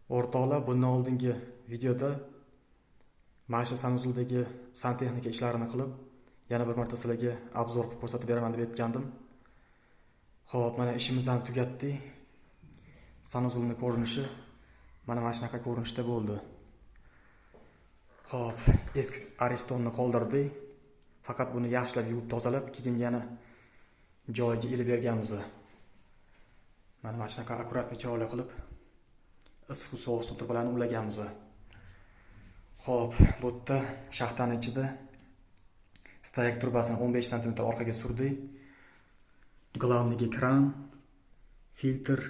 O'rtoqlar, bundan oldingi videoda mana shu sanuzuldagi santexnika ishlarini qilib, yana bir marta sizlarga obzor qilib ko'rsatib beraman deb aytgandim. Xo'p, mana ishimizni ham tugatdik. Sanuzulning ko'rinishi mana shunaqa ko'rinishda bo'ldi. Xo'p, eski aristonni qoldirdik. Faqat buni yaxshilab yuvib tozalab, keyin yana joyiga ilib berganmiz. Mana shunaqa akkuratli joylar qilib issiq sovuq suv turbalarni ulaganmiz. Xo'p, bu yerda shaxtaning ichida stoyak turbasini 15 sm orqaga surdik. Glavniga kran, filtr,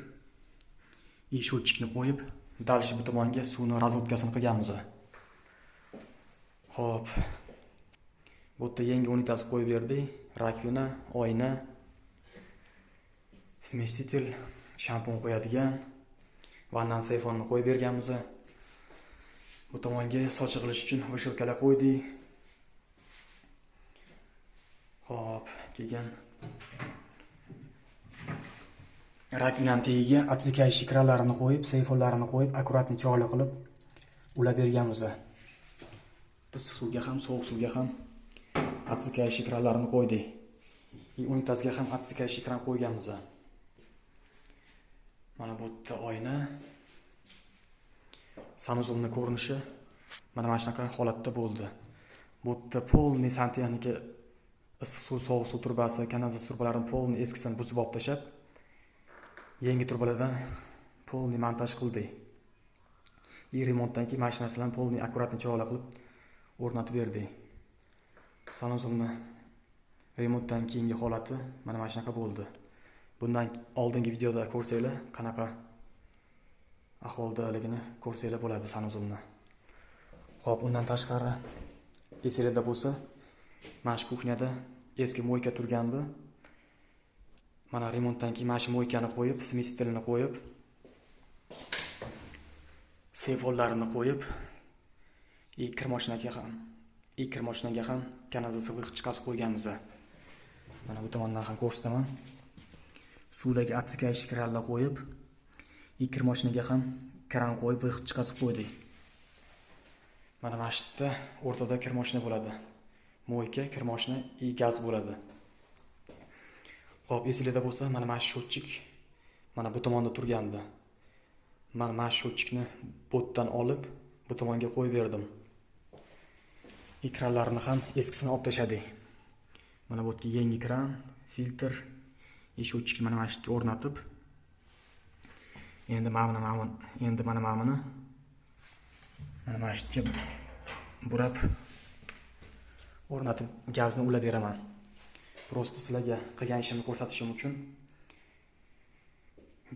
ishotchikni qo'yib, dalshi bu tomonga suvni razvodkasini qilganmiz. Xo'p, bu yerda yangi unitaz qo'yib berdik. Rakvina, oyna, smestitel, shampun qo'yadigan vannan sifonni qo'yib berganmiz. Bu tomonga soch yig'ilish uchun vishilkalar qo'ydik. Hop, keyin rakvinaning tagiga otsekayish ekranlarini qo'yib, seyfonlarini qo'yib, akkuratni joyli qilib ulab berganmiz. Issiq suvga ham, sovuq suvga ham otsekayish ekranlarini qo'ydik. Unitazga ham otsekayish ekran qo'yganmiz. Mana bu yerda oyna. Sanuzulning ko'rinishi mana shunaqa holatda bo'ldi. Bu yerda polniy santexnika issiq suv, sovuq suv turbasi, kanalizatsiya turbalarini polniy eskisini buzib olib tashlab, yangi turbalardan polniy montaj qildik. Remontdan keyin mashinasidan polniy akkuratni joylar qilib o'rnatib berdik. Sanuzulning remontdan keyingi holati mana shunaqa bo'ldi. Bundan oldingi videoda ko'rsanglar, qanaqa ahvoldaligini ko'rsanglar bo'ladi sanuzulni. Xo'p, undan tashqari esingizda bo'lsa, mana shu kuxnyada eski moyka turgandi. Mana remontdan keyin mana shu moykani qo'yib, smesitelni qo'yib, seyfonlarini qo'yib, kir mashinaga ham kanalizatsiya vixchiqasi qo'yganmiz. Mana bu tomondan ham ko'rsataman. Suvdagi otsekayish ekranlar qo'yib, kir mashinaga ham kran qo'yib vixchiqasi qo'ydik. Mana shu yerda o'rtada kir mashina bo'ladi. Moyka, kir mashina, gaz bo'ladi. Xo'p, esingizda bo'lsa, mana shu shotchik mana bu tomonda turgandi. Mana shu shotchikni botdan olib, bu tomonga qo'yib berdim. Ekranlarni ham eskisini olib tashladik. Mana bu yerga yangi kran, filtr, shotchikni mana shu yerga o'rnatib, endi mana shu yerga burab o'rnatib gazni ulab beraman. Prosta sizlarga qilgan ishimni ko'rsatishim uchun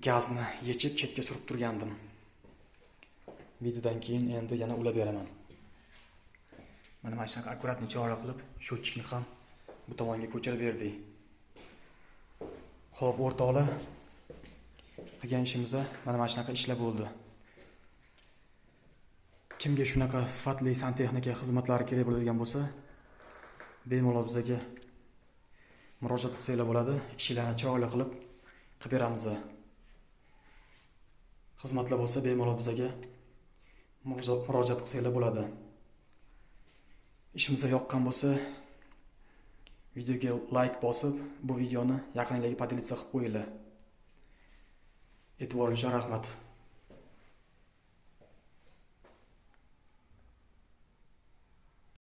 gazni yechib chetga surib turgandim. Videodan keyin endi yana ulab beraman. Mana shunaqa akkuratni joylar qilib, shotchikni ham bu tomonga ko'chirib berdik. Xo'p, o'rtoqlar, qilgan ishimiz mana shunaqa ishlar bo'ldi. Kimga shunaqa sifatli santexnika xizmatlari kerak bo'ladigan bo'lsa, bemalol bizga murojaat qilsanglar bo'ladi. Ishlarni chiroyli qilib beramiz. Xizmatlar bo'lsa, bemalol bizga murojaat qilsanglar bo'ladi. Ishimiz yoqqan bo'lsa, videoga like bosib, bu videoni yaqinlarga podelitsiya qilib qo'yinglar. E'tiboringiz uchun rahmat.